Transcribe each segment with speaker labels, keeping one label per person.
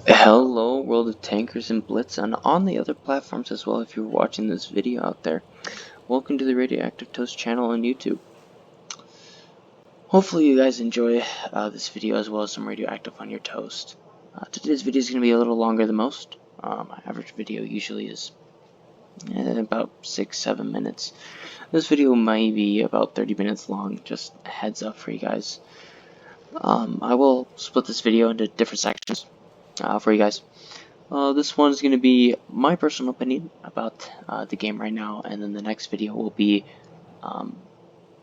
Speaker 1: Hello, world of tankers and blitz, and on the other platforms as well. If you're watching this video out there, welcome to the Radioactive Toast channel on YouTube. Hopefully you guys enjoy this video as well as some radioactive on your toast. Today's video is going to be a little longer than most. My average video usually is about 6-7 minutes. This video might be about 30 minutes long, just a heads up for you guys. I will split this video into different sections for you guys. This one is going to be my personal opinion about the game right now, and then the next video will be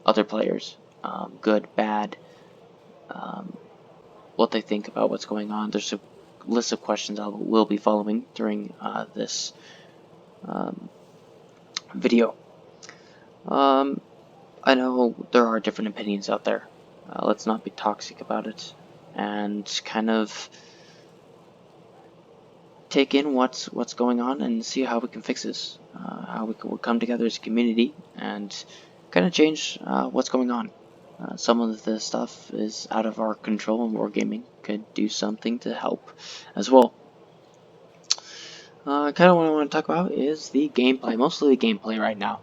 Speaker 1: other players, good, bad, what they think about what's going on. There's a list of questions I will be following during this video. I know there are different opinions out there. Let's not be toxic about it, and kind of take in what's going on and see how we can fix this, how we can come together as a community and kind of change what's going on. Some of the stuff is out of our control, and wargaming could do something to help as well. Kind of what I want to talk about is the gameplay, mostly the gameplay right now,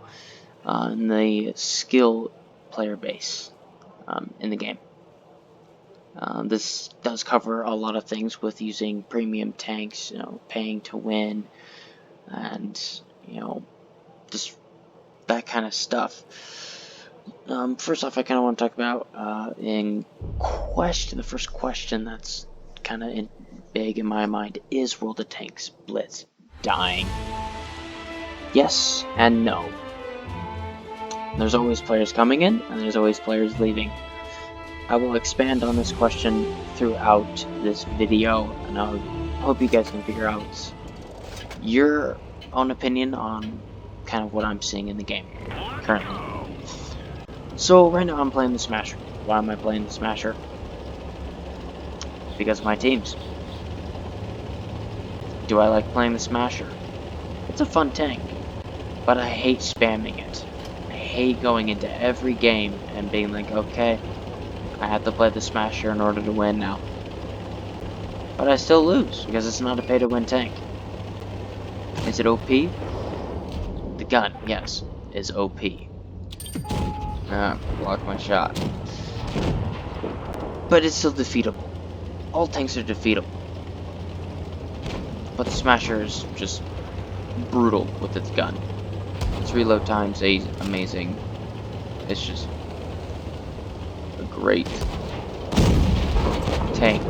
Speaker 1: and the skill player base in the game. This does cover a lot of things with using premium tanks, paying to win, and, just that kind of stuff. First off, I kind of want to talk about the first question that's kind of big in my mind is World of Tanks Blitz dying? Yes and no. There's always players coming in, and there's always players leaving. I will expand on this question throughout this video, and I hope you guys can figure out your own opinion on kind of what I'm seeing in the game currently. So right now I'm playing the Smasher. Why am I playing the Smasher? Because of my teams. Do I like playing the Smasher? It's a fun tank, but I hate spamming it. I hate going into every game and being like, okay, I have to play the Smasher in order to win now. But I still lose, because it's not a pay-to-win tank. Is it OP? The gun, yes, is OP. Block my shot. But it's still defeatable. All tanks are defeatable. But the Smasher is just brutal with its gun. Its reload time's amazing. It's just a great tank.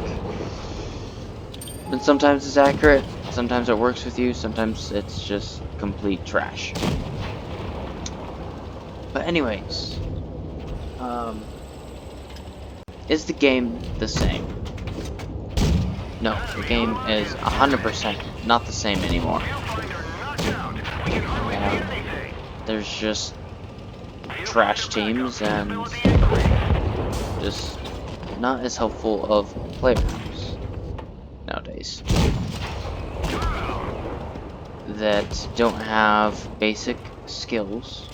Speaker 1: And sometimes it's accurate, sometimes it works with you, sometimes it's just complete trash. But anyways, is the game the same? No, the game is 100% not the same anymore. There's just trash teams and just not as helpful of players nowadays that don't have basic skills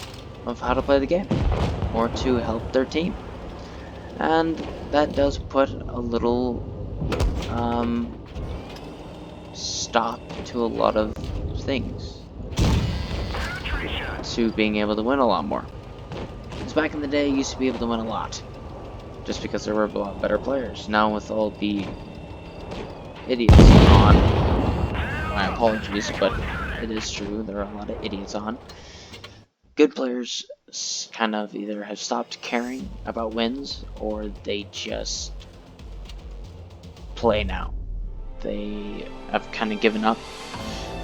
Speaker 1: of how to play the game or to help their team, and that does put a little stop to a lot of things, to being able to win a lot more. Because back in the day, you used to be able to win a lot just because there were a lot better players. Now with all the idiots on, my apologies, but it is true, there are a lot of idiots on. Good players kind of either have stopped caring about wins, or they just play now. They have kind of given up,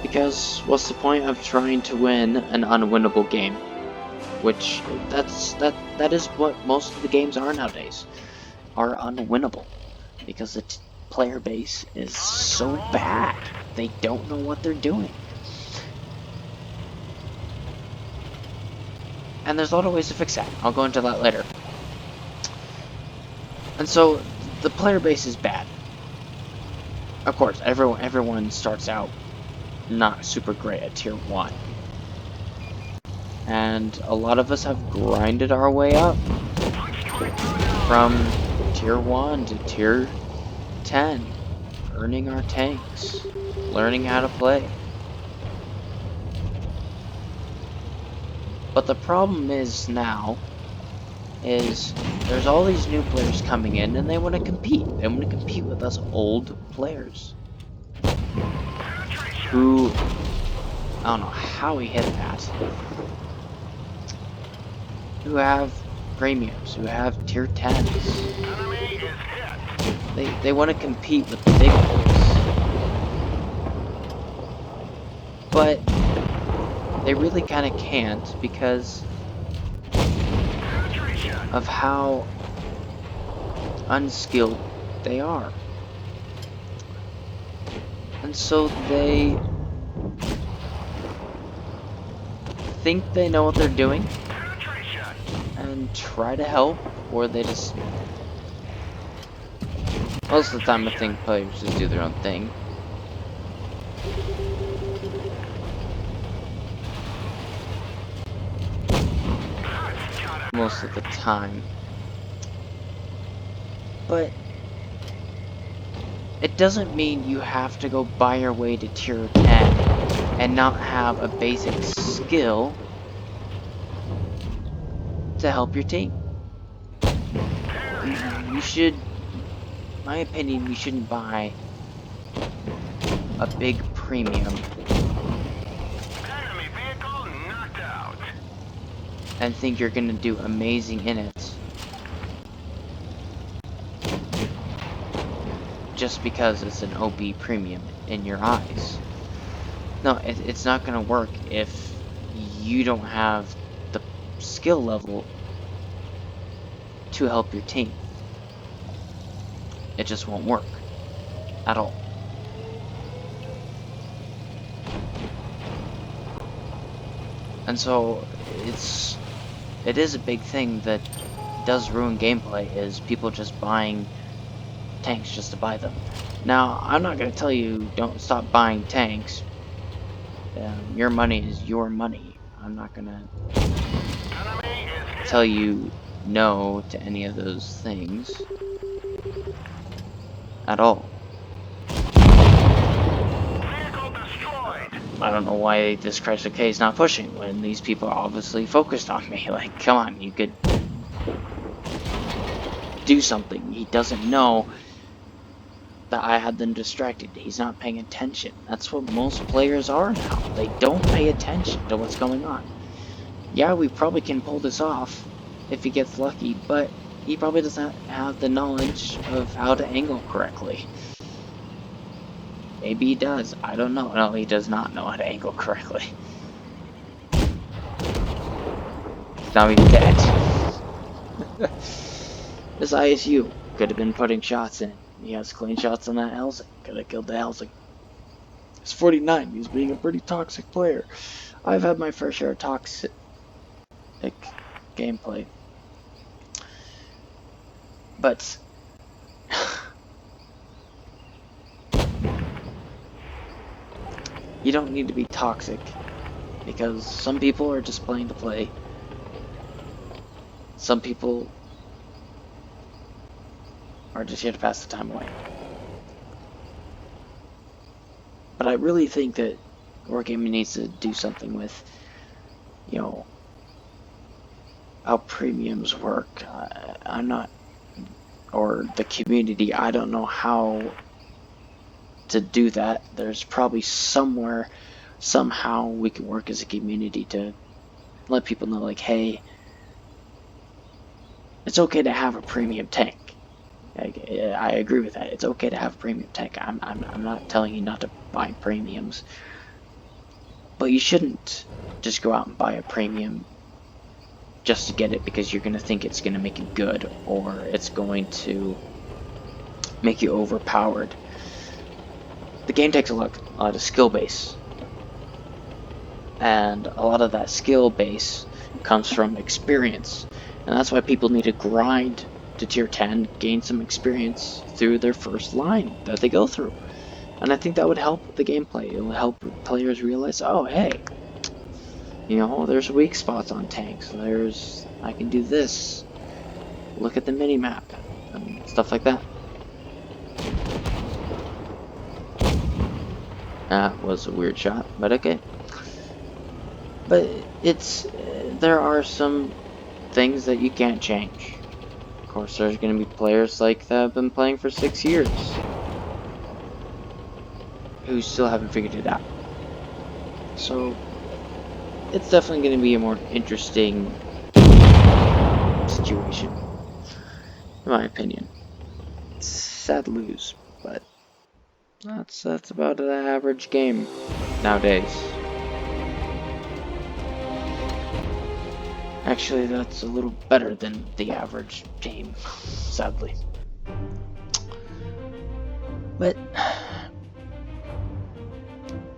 Speaker 1: because what's the point of trying to win an unwinnable game? Which that is what most of the games are nowadays, are unwinnable, because the player base is so bad. They don't know what they're doing. And there's a lot of ways to fix that. I'll go into that later. And so the player base is bad. Of course, everyone starts out not super great at tier 1. And a lot of us have grinded our way up from tier 1 to tier 10 earning our tanks, learning how to play. But the problem is now, there's all these new players coming in and they want to compete. They want to compete with us old players. Who, I don't know how he hit that. Who have premiums, who have tier 10s. They want to compete with the big boys. But they really kind of can't because of how unskilled they are. And so they think they know what they're doing and try to help, or they just... Most of the time I think players just do their own thing. Most of the time. But it doesn't mean you have to go buy your way to tier 10 and not have a basic skill to help your team. You should, in my opinion, you shouldn't buy a big premium and think you're gonna do amazing in it just because it's an OB premium in your eyes. No, it's not gonna work if you don't have the skill level to help your team. It just won't work at all. And so it is a big thing that does ruin gameplay, is people just buying tanks just to buy them. Now, I'm not gonna tell you don't stop buying tanks. Your money is your money. I'm not gonna tell you no to any of those things at all. I don't know why this Chrysler K is not pushing when these people are obviously focused on me. Like, come on, you could do something. He doesn't know that I had them distracted. He's not paying attention. That's what most players are now. They don't pay attention to what's going on. Yeah, we probably can pull this off if he gets lucky, but he probably doesn't have the knowledge of how to angle correctly. Maybe he does. I don't know. No, he does not know how to angle correctly. Now he's dead. This ISU could have been putting shots in. He has clean shots on that Helsing. Could have killed the Helsing. He's 49. He's being a pretty toxic player. I've had my fair share of toxic gameplay. But you don't need to be toxic, because some people are just playing to play. Some people are just here to pass the time away. But I really think that Wargaming needs to do something with, you know, how premiums work. I'm not, or the community, I don't know how to do that. There's probably somewhere, somehow we can work as a community to let people know, like, hey, it's okay to have a premium tank. I agree with that. It's okay to have a premium tank. I'm not telling you not to buy premiums, but you shouldn't just go out and buy a premium just to get it because you're going to think it's going to make you good, or it's going to make you overpowered. The game takes a lot of skill base, and a lot of that skill base comes from experience, and that's why people need to grind to tier 10, gain some experience through their first line that they go through. And I think that would help the gameplay. It will help players realize, oh, hey, you know, there's weak spots on tanks. I can do this. Look at the mini-map and stuff like that. That was a weird shot, but okay. But there are some things that you can't change. Of course, there's going to be players like that have been playing for 6 years who still haven't figured it out. So it's definitely going to be a more interesting situation, in my opinion. It's sad to lose, but that's about an average game nowadays. Actually, that's a little better than the average game, sadly. But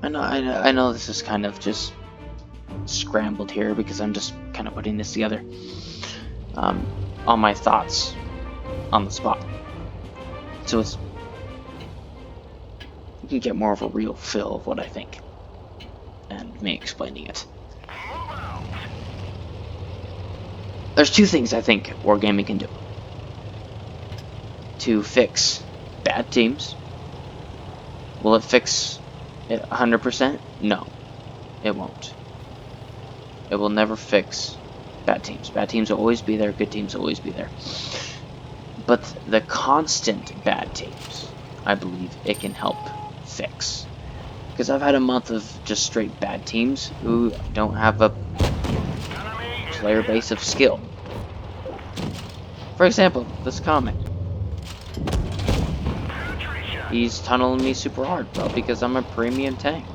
Speaker 1: I know this is kind of just scrambled here because I'm just kind of putting this together. All my thoughts on the spot, so you can get more of a real feel of what I think and me explaining it. There's 2 things I think wargaming can do to fix bad teams. Will it fix it 100%? No, it won't. It will never fix bad teams. Bad teams will always be there, good teams will always be there. But the constant bad teams, I believe it can help fix. Because I've had a month of just straight bad teams who don't have a player base of skill. For example, this comic. He's tunneling me super hard, bro, because I'm a premium tank.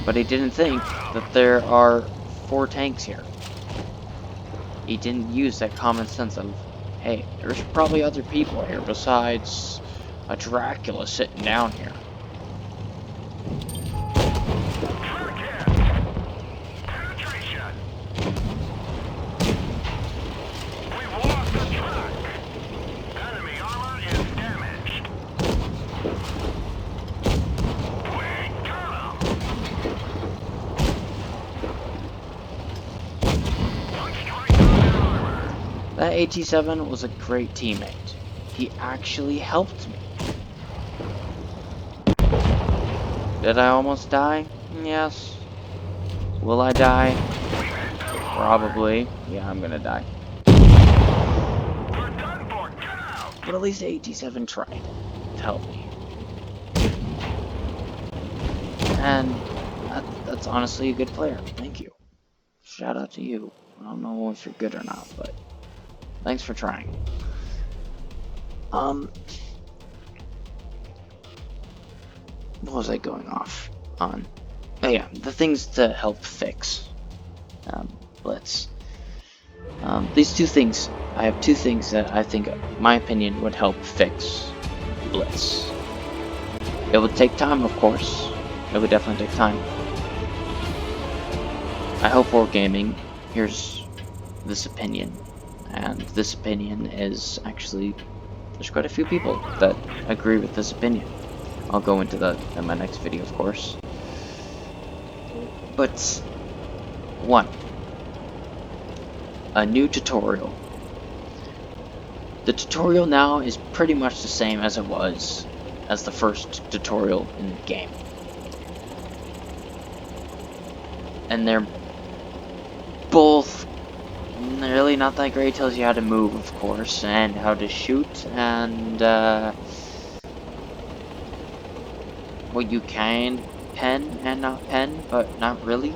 Speaker 1: But he didn't think that there are 4 tanks here. He didn't use that common sense of, hey, there's probably other people here besides a Dracula sitting down here. That AT7 was a great teammate. He actually helped me. Did I almost die? Yes. Will I die? Probably. Yeah, I'm gonna die. But at least the AT7 tried to help me. And that's honestly a good player. Thank you. Shout out to you. I don't know if you're good or not, but thanks for trying. What was I going off on? Oh yeah, the things to help fix Blitz. These 2 things, I have 2 things that I think, my opinion, would help fix Blitz. It would take time, of course. It would definitely take time. I hope wargaming hears this opinion, and this opinion is actually, there's quite a few people that agree with this opinion. I'll go into that in my next video, of course. But 1, a new tutorial. The tutorial now is pretty much the same as it was as the first tutorial in the game. And they're both really not that great. It tells you how to move, of course, and how to shoot, and what you can pen and not pen, but not really,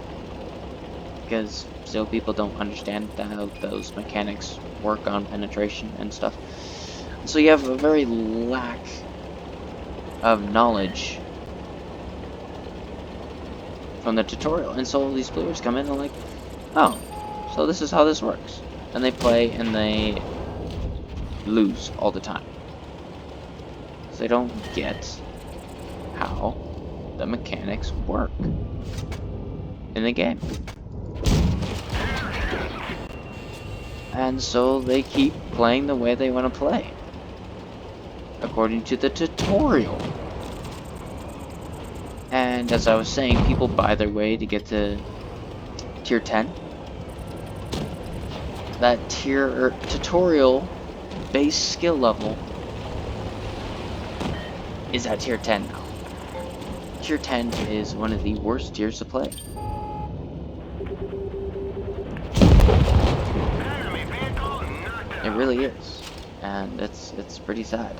Speaker 1: because still people don't understand how those mechanics work on penetration and stuff. So you have a very lack of knowledge from the tutorial, and so these players come in and like, oh, so this is how this works, and they play and they lose all the time. So they don't get how the mechanics work in the game. And so they keep playing the way they want to play, according to the tutorial. And as I was saying, people buy their way to get to tier 10. That tutorial base skill level is at tier 10 now. Tier 10 is one of the worst tiers to play. It really is, and it's pretty sad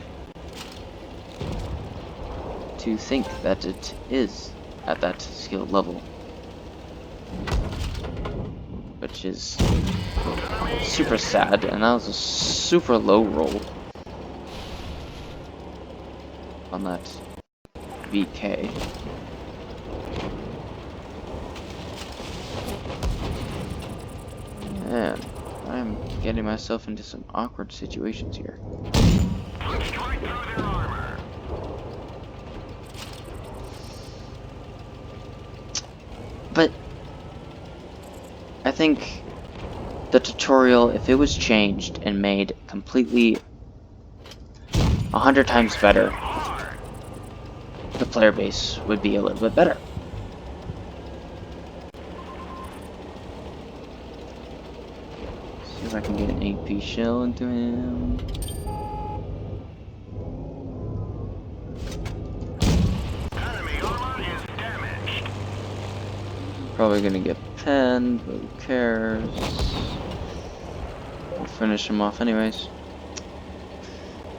Speaker 1: to think that it is at that skill level, which is super sad, and that was a super low roll on that VK. Man, I'm getting myself into some awkward situations here. But I think the tutorial, if it was changed and made completely 100 times better, the player base would be a little bit better. See if I can get an AP shell into him. Probably gonna get penned, but who cares? We'll finish him off anyways.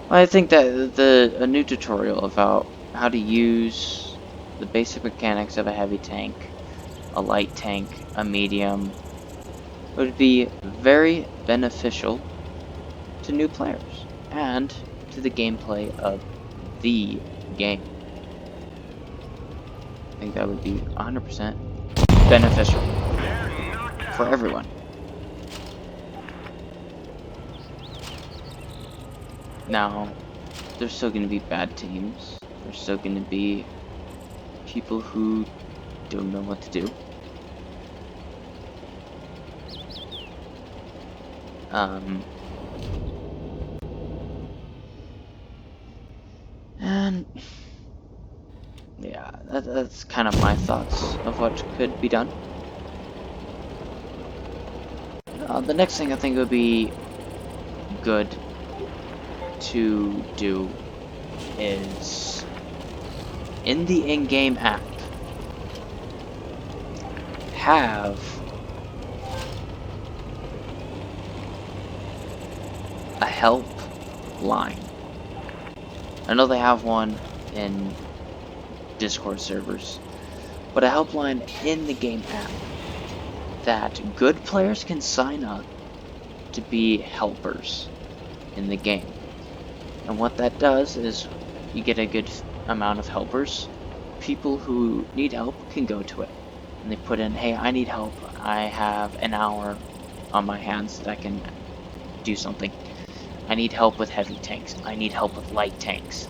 Speaker 1: I think that a new tutorial about how to use the basic mechanics of a heavy tank, a light tank, a medium, would be very beneficial to new players and to the gameplay of the game. I think that would be 100% beneficial for everyone. Now, there's still going to be bad teams. There's still going to be people who don't know what to do. And yeah, that's kind of my thoughts of what could be done. The next thing I think would be good to do is in the in-game app have a help line. I know they have one in Discord servers, but a helpline in the game app that good players can sign up to be helpers in the game. And what that does is you get a good amount of helpers. People who need help can go to it and they put in, hey, I need help. I have an hour on my hands that I can do something. I need help with heavy tanks. I need help with light tanks.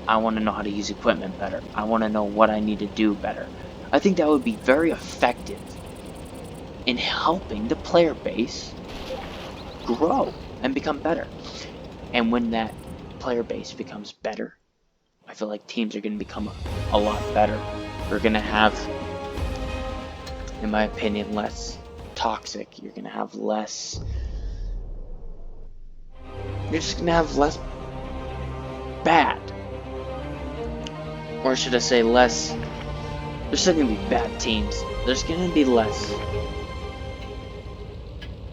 Speaker 1: I want to know how to use equipment better. I want to know what I need to do better. I think that would be very effective in helping the player base grow and become better. And when that player base becomes better, I feel like teams are going to become a lot better. We're going to have, in my opinion, less toxic. You're going to have less... You're just going to have less bad. Or should I say less... There's still going to be bad teams. There's going to be less...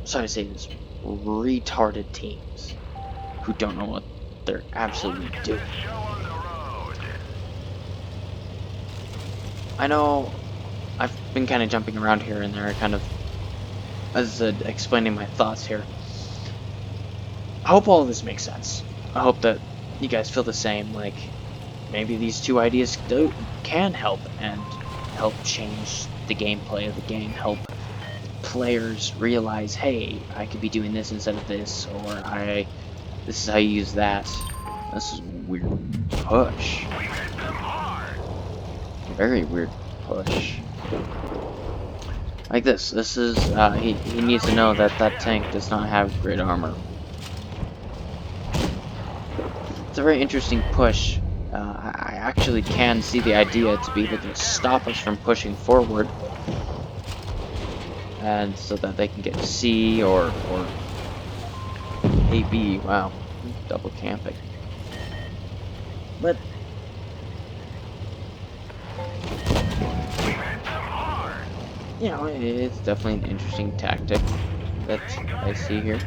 Speaker 1: Sorry to say this. Retarded teams who don't know what they're absolutely doing. I know I've been kind of jumping around here and there, kind of as explaining my thoughts here. I hope all of this makes sense. I hope that you guys feel the same, like maybe these two ideas can help and help change the gameplay of the game, help players realize, hey, I could be doing this instead of this, or this is how you use that. This is a weird push. Very weird push. Like this. This is, he needs to know that that tank does not have great armor. It's a very interesting push. I actually can see the idea to be able to stop us from pushing forward. And so that they can get C or AB. Wow, double camping. But you know, it's definitely an interesting tactic that I see here.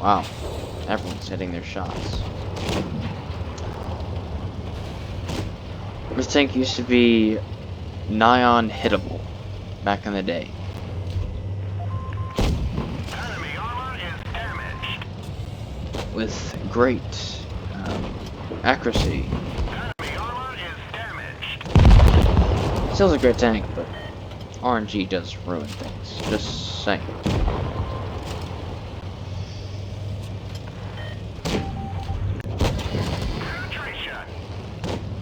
Speaker 1: Wow, everyone's hitting their shots. This tank used to be nigh on hittable back in the day.
Speaker 2: Enemy armor is damaged.
Speaker 1: With great accuracy.
Speaker 2: Enemy armor is damaged.
Speaker 1: Still's a great tank, but RNG does ruin things. Just saying.
Speaker 2: Penetration.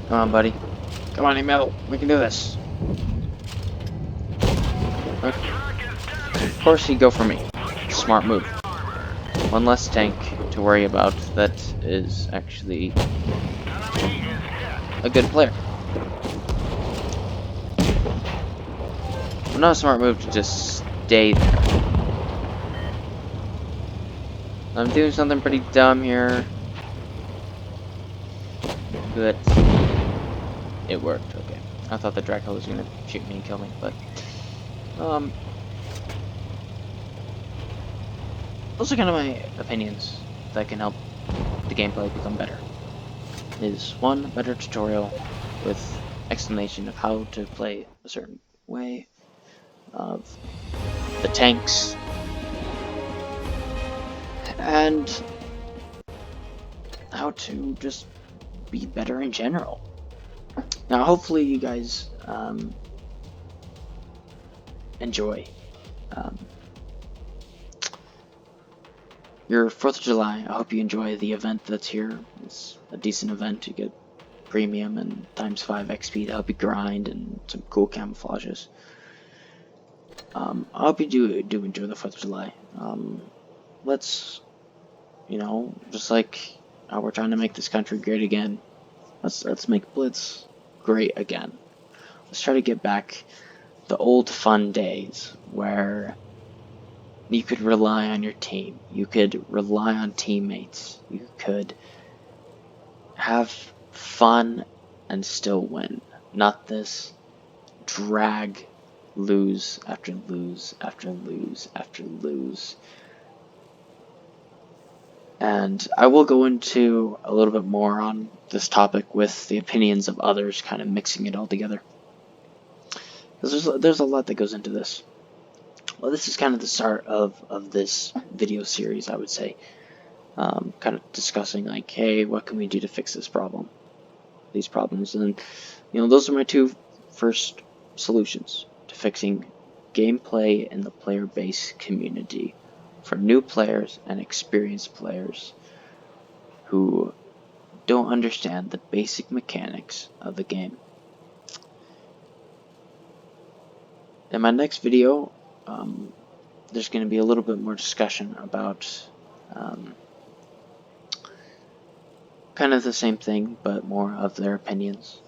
Speaker 1: Come on, buddy. Come on, Emil. We can do this.
Speaker 2: Truck is damaged.
Speaker 1: Of course, he'd go for me. Smart move.
Speaker 2: Armor.
Speaker 1: One less tank to worry about that is actually
Speaker 2: Enemy is hit.
Speaker 1: a good player. Not a smart move to just stay there. I'm doing something pretty dumb here, but it worked. Okay, I thought the Draco was gonna shoot me and kill me, but those are kind of my opinions that can help the gameplay become better. Is one, better tutorial with explanation of how to play a certain way, of the tanks, and how to just be better in general. Now, hopefully you guys enjoy your 4th of July. I hope you enjoy the event that's here. It's a decent event. You get premium and ×5 XP to help you grind and some cool camouflages. I hope you do enjoy the 4th of July. Let's, you know, just like how we're trying to make this country great again, let's make Blitz great again. Let's try to get back the old fun days where you could rely on your team, you could rely on teammates, you could have fun and still win. Not this drag lose after lose after lose after lose. And I will go into a little bit more on this topic with the opinions of others, kind of mixing it all together. Because there's a lot that goes into this. Well, this is kind of the start of this video series, I would say. Kind of discussing like, hey, what can we do to fix this problem? These problems. And, you know, those are my two first solutions to fixing gameplay in the player base community for new players and experienced players who don't understand the basic mechanics of the game. In my next video, there's going to be a little bit more discussion about kind of the same thing, but more of their opinions,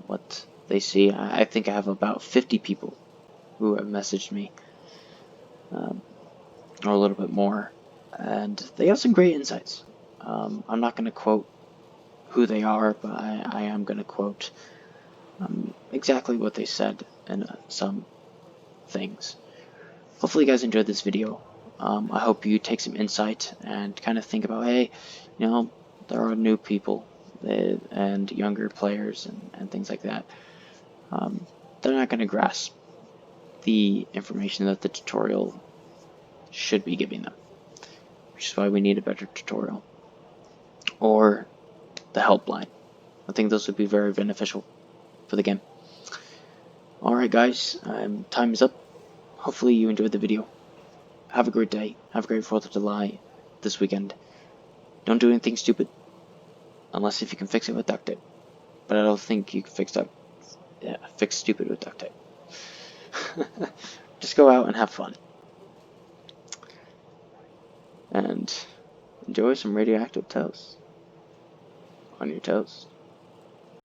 Speaker 1: what they see. I think I have about 50 people who have messaged me, or a little bit more, and they have some great insights. I'm not going to quote who they are, but I am going to quote exactly what they said in some things. Hopefully you guys enjoyed this video. I hope you take some insight and kind of think about, hey, you know, there are new people and younger players and things like that. They're not going to grasp the information that the tutorial should be giving them, which is why we need a better tutorial. Or the helpline. I think those would be very beneficial for the game. Alright guys, time is up. Hopefully you enjoyed the video. Have a great day. Have a great 4th of July this weekend. Don't do anything stupid. Unless if you can fix it with duct tape. But I don't think you can fix stupid with duct tape. Just go out and have fun. And enjoy some radioactive toast on your toast.